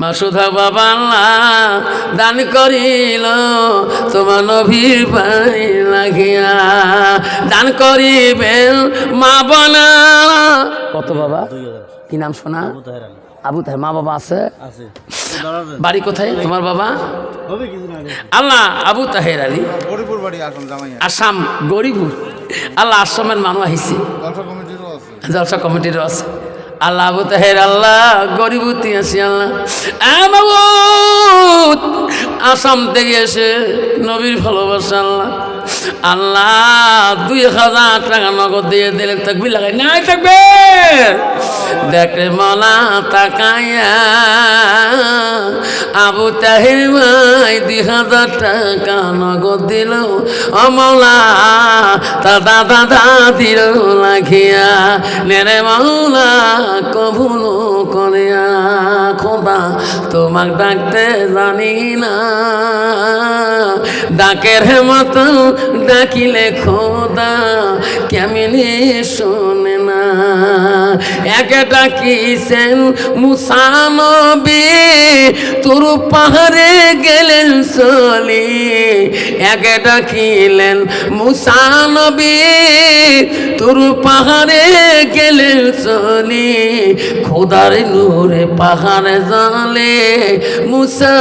মাসুদা বাবা আল্লাহ দান করিল তোমার নবীর বাড়ি লাগিয়া, দান করিবেন মা বনা। কত বাবা? কি নাম শোনা? আবু তাহের। মা বাবা আছে? বাড়ি কোথায় তোমার বাবা? আল্লাহ আবু তাহের আলী, আসাম গরিপুর। আল্লাহ আসামের মানুষ আহিছে, জলসা কমিটিরও আছে। আল্লাহ আবু তাহের আল্লাহ গরিবতী আছি আল্লাহ আসাম থেকে এসে নবীর ভালোবাসা আল্লাহ আল্লাহ 2000 টাকা নগদ দিয়ে দিলেন। তাকবীর লাগাই নাই থাকবে দেখে মলা তাকাইয়া আবু তাহের ভাই 2000 টাকা নগদ দিল। অমলা তা দাদা দাদির লাগিয়া, নেরে মাওলা কবুল করিয়া। খোদা তোমাক ডাকতে জানি না, ডাকের মতো ডাকিলে খোদা কেমনে শোনে না। একে ডাকিছেন মুসা নবী তোর পাহাড়ে গেলেন চলি, একে ডাকিলেন মুসা নবী তোর পাহাড়ে গেলেন চলি। খোদার নূরে পাহাড়ে জ্বলে মুসা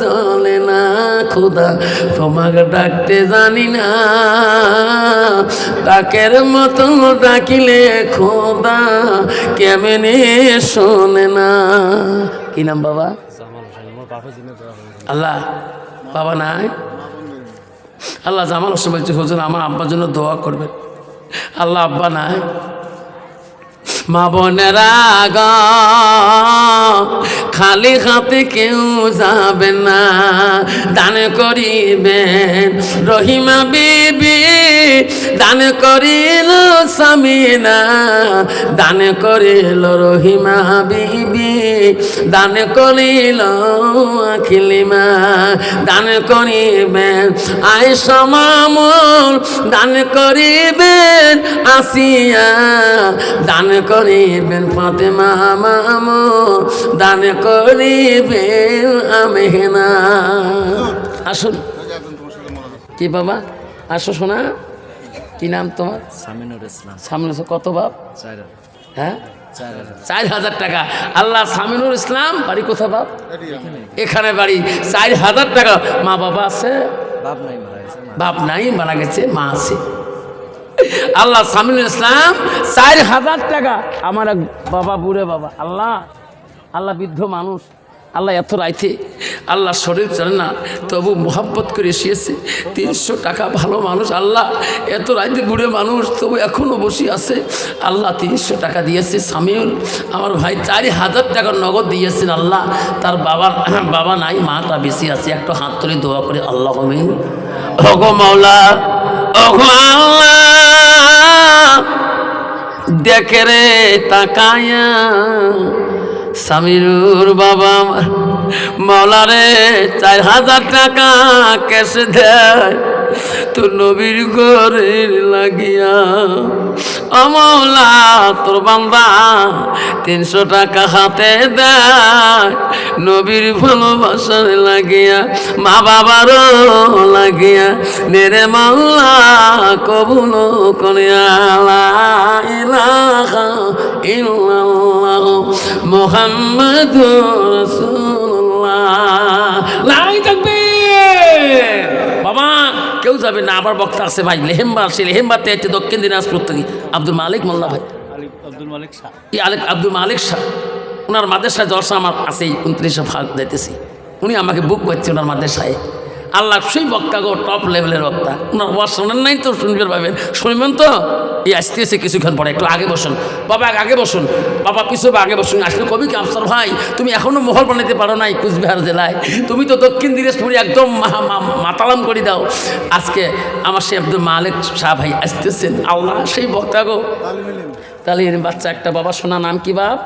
জ্বলে না। খোদা তোমাকে ডাকতে জানি না, ডাকের মতো ডাকিলে খোদা কেমনে শোনে না। কি নাম বাবা? আল্লাহ বাবা নাই? আল্লাহ জামাল হোসেন বলছে হুজুর আমার আব্বার জন্য দোয়া করবেন। আল্লাহ আব্বা নাই। মা বোনেরা গো খালি হাতে কেউ যাবে না, দান করিবেন রহিমা বিবি, দান করিল সামিনা, দান করিল রহিমা বিবি, দান করিল আখিলিমা, দান করিবেন আয়েশা মামুন, দান করিবেন আসিয়া, দান করিবেন ফাতেমা মামুন, দান করিবেন আমেনা। আসুন কি বাবা, আসো শোনা, কি নাম তোমার? সামিনুর ইসলাম। সামনে কত বাপ? 4,000। হ্যাঁ 4,000। 4,000 টাকা। আল্লাহ সামিনুর ইসলাম বাড়ি কোথা বাপ? এখানে বাড়ি। 4,000 টাকা। মা বাবা আছে? বাপ নাই, মারা গেছে। বাপ নাই, মারা গেছে, মা আছে। আল্লাহ সামিনুল ইসলাম 4,000 টাকা। আমার এক বাবা, বুড়ে বাবা, আল্লাহ আল্লাহ বৃদ্ধ মানুষ, আল্লাহ এত রাইতে আল্লাহ শরীর চলে না, তবু মোহাব্বত করে এসিয়েছে 300 টাকা। ভালো মানুষ, আল্লাহ এত রাইতে বুড়ে মানুষ, তবু এখনও বসে আছে। আল্লাহ 300 টাকা দিয়েছে। সামিউল আমার ভাই 4,000 টাকা নগদ দিয়েছেন। আল্লাহ তার বাবা নাই, মাটা বেশি আছে। একটু হাত তুলে দোয়া করে আল্লাহ আমিন। ওগো মাওলা, ওগো আল্লাহ, দেখে রে তাকায়া সামিরুর বাবা আমার মাওলা রে 4,000 টাকা কেসে দেয় তো নবীর ঘরে লাগিয়া। ও মাওলা, তোর বান্দা 300 টাকা হাতে দেয় নবীর ভালোবাসার লাগিয়া, মা বাবারও লাগিয়া। নেরে মাওলা কবুল করিয়া। লা ইলাহা ইল্লাল্লাহ মুহাম্মাদুর রাসূলুল্লাহ। লাই তাকবীর। বাবা কেউ যাবে না, আবার বক্তা আছে ভাই, লেহেম্বা আসে, লেহেম্বাতে হচ্ছে দক্ষিণ দিনাজপুর থেকে আব্দুল মালিক মোল্লা ভাই, আব্দুল মালিক শাহ। আব্দুল মালিক শাহ। ওনার মাদ্রাসায় জলসা আমার আছে, 29 ভাগ দিতেছি। উনি আমাকে বুক করছে ওনার মাদ্রাসায়। আল্লাহ সেই বক্তা গো, টপ লেভেলের বক্তা। ওনার ওয়াজ শোনেন নাই তো, শুনবেন পাবেন, শুনবেন তো। এই আসতেছে কিছুক্ষণ পরে, একটু আগে বসুন বাবা, আগে বসুন বাবা, পিছু আগে বসুন। আসলে কবি কি আফসর ভাই, তুমি এখনো মহল বানাতে পারো নাই কুচবিহার জেলায়, তুমি তো দক্ষিণ দিনাজপুরে একদম মাতালাম করে দাও। আজকে আমার সেই আব্দুল মালিক শাহ ভাই আসতেছেন। আল্লাহ সেই বক্তা গো, তাহলে বাচ্চা একটা। বাবা শোনা নাম কি বাপ?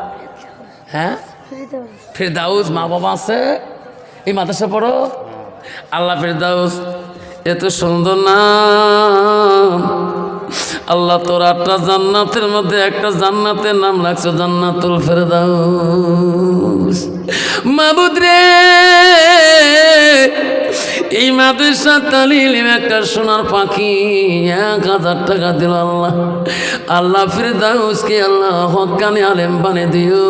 হ্যাঁ ফেরদাউস। মা বাবা আছে? এই মাদ্রাসা পড়ো? আল্লাহ ফেরদাউস, এত সুন্দর নাম। আল্লাহ তোর 8টা জান্নাতের মধ্যে একটা জান্নাতের নাম রাখছো জান্নাতুল ফেরদাউস। মাবুদ রে, এই মাদ্রাসা তালিম একটা সোনার পাখি 1,000 টাকা দিল আল্লাহ। আল্লাহ ফেরদাউসকে আল্লাহ হক্কানি আলেম বানিয়ে দিও,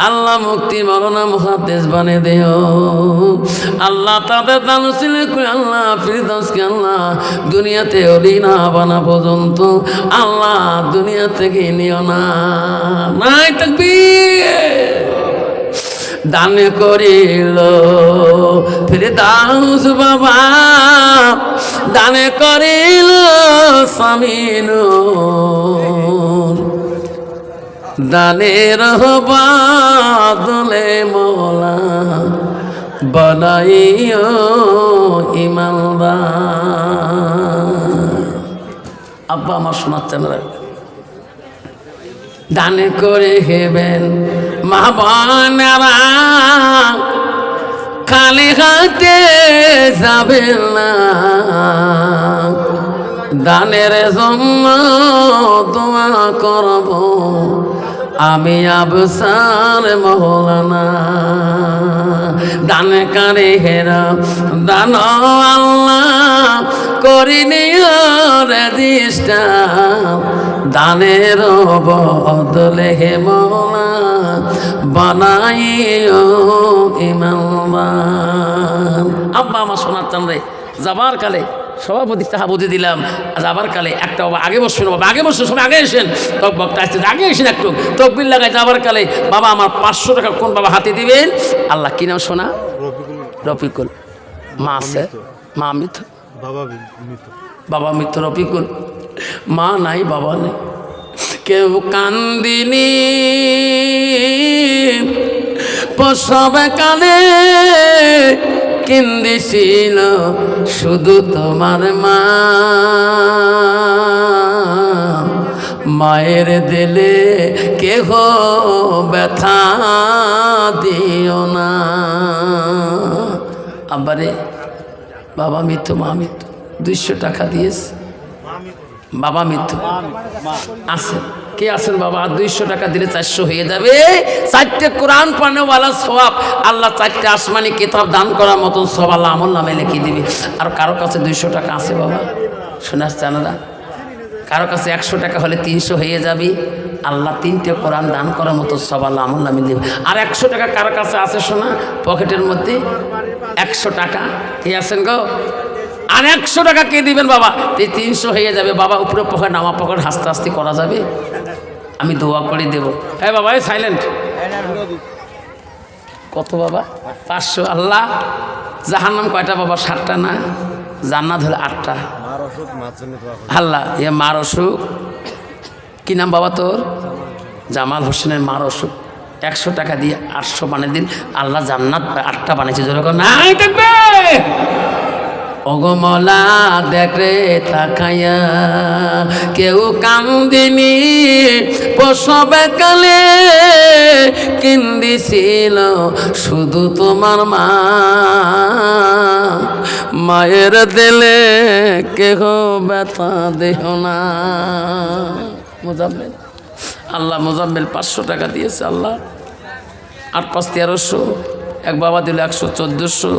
আল্লাহ মুক্তি মরনা মুহাদ্দিস বানিয়ে দিও। আল্লাহ তাদের দানুসিলে করে আল্লাহ ফেরদাউসকে আল্লাহ দুনিয়াতে ওলি না বানা পর্যন্ত আল্লাহ দুনিয়া থেকে নিও না। নাই তাকবীর। দান করিল ফেরদাউস বাবা, দান করিল সামিনুর, দানের বাদলে মোলা বানাইও ইমানদার। আব্বা আমার শোনাচ্ছেন, দান করে হেবেন মা বোনেরা, খালি হাতে যাবেন না। দানের জন্য দোয়া করব আমি আবসার মৌলানা। দান কারে হেরা দান আল্লাহ করিনি রেজিস্টার, দানের বদলে হে মৌলা বানাইও ইমানদার। আব্বা আমার সোনার চান রে, যাবার কালে সভাপতি তাহা বুঝে দিলাম, যাবার কালে একটা বাবা আগে বসবেন, বাবা আগে বসুন, সবাই আগে এসেন। তক বক্তা আসতে আগে এসেন, একটু তকবির লাগায় যাবার কালে বাবা আমার 500 টাকা কোন বাবা হাতে দিবেন? আল্লাহ কি নাম শোনা? রফিকুল। মা আছে? মা মৃত, বাবা মৃত। রফিকুল মা নাই, বাবা নেই। কেউ কান্দিনি প্রসবে কালে, কেন্দেছিল শুধু তোমার মা। মায়ের দিলে কেহ ব্যথা দিও না। আবারে বাবা মৃত্যু, মা মৃত্যু, 200 টাকা দিয়েছে। বাবা মৃত্যু আছেন, কে আছেন বাবা? 200 টাকা দিলে 400 হয়ে যাবে। 4টে কোরআন পানেওয়ালা সওয়াব আল্লাহ, 4টে আসমানি কিতাব দান করার মতন সব আল্লাহ আমল নামে লিখে দিবে। আর কারো কাছে 200 টাকা আছে বাবা? শোনাস জানারা, কারো কাছে 100 টাকা হলে 300 হয়ে যাবে। আল্লাহ 3টে কোরআন দান করার মতো সব আল্লাহ আমল নামে দেবে। আর 100 টাকা কারো কাছে আছে শোনা? পকেটের মধ্যে 100 টাকা কে আছেন গো? আর 100 টাকা কে দিবেন বাবা? 300 হয়ে যাবে বাবা। উপরে পকেট নামা পকেট হাসতে হাসতে করা যাবে। আমি দোয়া করে দেবো। হ্যাঁ বাবা, সাইলেন্ট। কত বাবা? 500। আল্লাহ জাহান্নাম কয়টা বাবা? 7টা না? জান্নাত হলে 8টা। আল্লাহ এ মার অসুখ, কি নাম বাবা তোর? জামাল হোসেনের মার অসুখ। 100 টাকা দিয়ে 800 বানিয়ে দিন, আল্লাহ জান্নাত 8টা বানিয়েছে। যেরকম নাই দেখবে ওগমলা দেখরে তাকায়া, কেউ কান্দিনি প্রসবে কালে, কিন্দিছিল শুধু তোমার মা। মায়ের দিলে কেহ ব্যথা দেহ না। মোজাম্মেল, আল্লাহ মোজাম্মেল 500 টাকা দিয়েছে আল্লাহ। 8 5 1300। এক বাবা দিল 100 1400।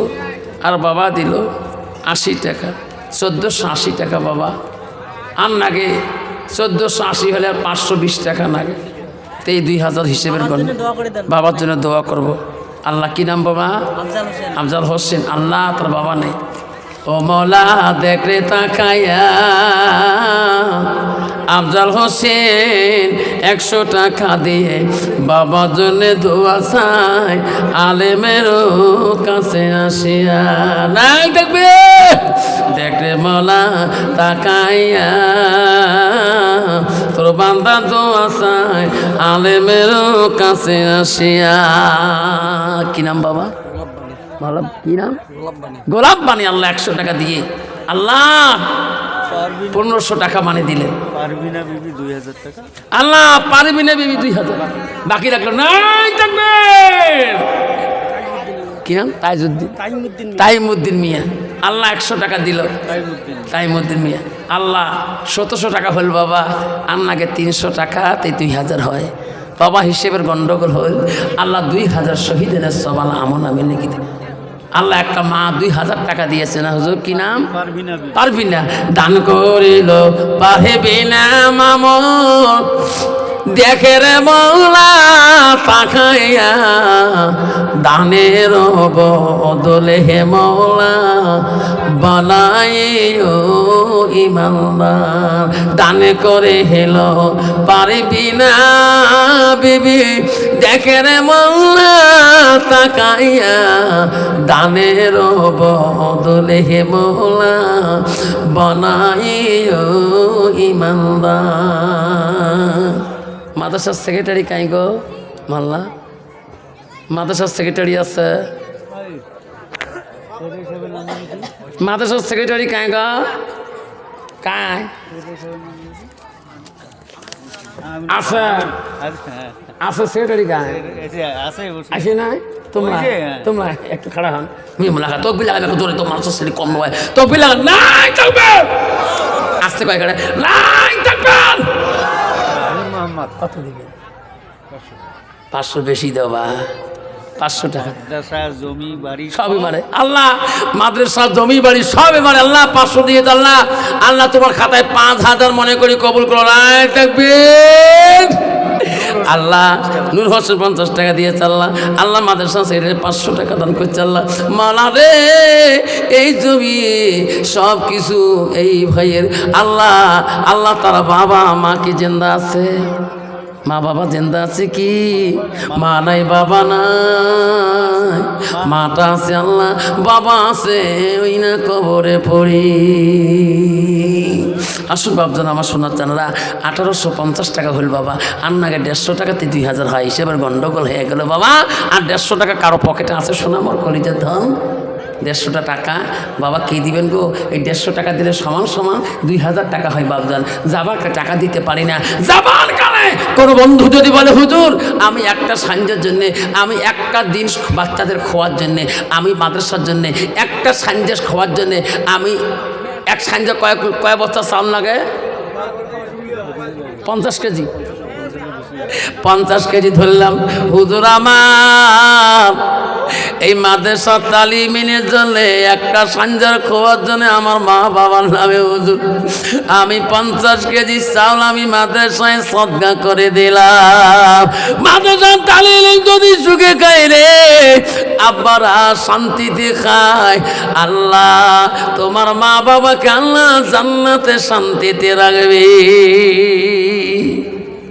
আর বাবা দিল 80 টাকা, 1480 টাকা বাবা। আর নাগে 1480 হলে আর 520 টাকা নাগে। তো এই 2000 হিসেবের গণ্য। বাবার জন্য দোয়া করব। আল্লাহ কি নাম বাবা? আফজাল হোসেন। আল্লাহ তার বাবা নেই। ও মৌলা দেখরে তাকায়া, আফজাল হোসেন 100 টাকা দিয়ে বাবার জন্য দোয়া চাই, আলেমেরও কাছে আসিয়া। নাই দেখবে দেখরে মৌলা তাকাইয়া, তোর বান্দা দোয়া চাই, আলেমেরও কাছে আসিয়া। কি নাম বাবা? ভালো কি নাম? গোলাপ বানি। আল্লাহ 100 টাকা দিয়ে আল্লাহ 1500 টাকা মানে দিলেন। পারবিনা বিবি 2000 টাকা। আল্লাহ পারবিনা বিবি 2000 বাকি রাখলো। নাই থাকবে কি নাম? তাইমুদ্দিন মিয়া। আল্লাহ 100 টাকা দিল। তাইমুদ্দিন মিয়া। আল্লাহ 1700 টাকা হল বাবা। আন্নাকে 300 টাকা, তাই 2000 হয় বাবা। হিসেবের গন্ডগোল হল। আল্লাহ 2000 শহীদের সবাল আমন আমি লিখি দিই। আল্লাহ একটা মা 2000 টাকা দিয়েছে না হুজুর? কি নাম? পারবিনা। দান করিল পারবিনা মামন, দেখে রে মৌলা তাকাইয়া, দানের বদলে হে মৌলা বানাইও ইমানদার। দান করে হেলো পারবিনা বিবি, দেখে রে মৌলা তাকাইয়া, দানের বদলে হে মৌলা বানাইও ইমানদার। মাদ্রাসার সেক্রেটারি কাই গো? মাল্লা মাদ্রাসার সেক্রেটারি আছে? মাদ্রাসার সেক্রেটারি কাই গো? কাই আছে? আছে সেক্রেটারি কাই? আসে নাই? তোমরা তোমরা একটু খাড়া হন। লাগা তোক লাগা ধরে তো মানুষের শ্রেণী কম নয়। তোক লাগা নাই থাকবে, আসতে কয় কাড়ে নাই থাকবেন। কত দিবেন? 500 বেশি দেবা। 500 টাকা জমি বাড়ি সবই মারে আল্লাহ। মাদ্রাসা জমি বাড়ি সবই মারে আল্লাহ। 500 দিয়ে আল্লাহ। আল্লাহ তোমার খাতায় 5000 মনে করি কবুল করো। নাই থাকবেন আল্লাহ। নূর হোসেন 50 টাকা দিয়েছে আল্লাহ। আল্লাহ মাদ্রাসা ছেড়ে 500 টাকা দান করছে আল্লাহ। মালা রে এই জমি সব কিছু এই ভাইয়ের আল্লাহ। আল্লাহ তারা বাবা মা কি জিন্দা আছে? মা বাবা জিন্দা আছে কি? মা নাই বাবা নাই, মাটা আছে আল্লাহ, বাবা আছে ওই না কবরে পড়ি। আসুন বাবজান আমার সোনার জানারা 1850 টাকা হল বাবা। আর নাগে 150 টাকাতে 2000 হয়। হিসেবের গন্ডগোল হয়ে গেল বাবা। আর 150 টাকা কারো পকেটে আছে শোনা আমার কলিজার ধন? 150 টাকা বাবা কে দিবেন গো? এই 150 টাকা দিলে সমান সমান 2000 টাকা হয় বাবজান। যাবার টাকা দিতে পারি না। যাবার কালে কোনো বন্ধু যদি বলে হুজুর আমি একটা সাঞ্জের জন্যে, আমি একটা দিন বাচ্চাদের খাওয়ার জন্যে, আমি মাদ্রাসার জন্যে একটা সাঞ্জেস খাওয়ার জন্যে আমি এক সাঞ্জে কয় বস্তা চাউল লাগে? 50 কেজি। 50 কেজি ধরলাম। হুজুর আমার এই মাদ্রাসা তালিমিনের জন্য একটা সাঞ্জার খোয়ার জন্য আমার মা বাবার নামে হুজুর আমি 50 কেজি চাউল আমি মাদ্রাসায় সদকা করে দিলাম। মাদ্রাসা তালিম যদি সুখে খাই রে, আব্বারা শান্তিতে খায়, আল্লাহ তোমার মা বাবাকে আল্লাহ জান্নাতে শান্তিতে রাখবে।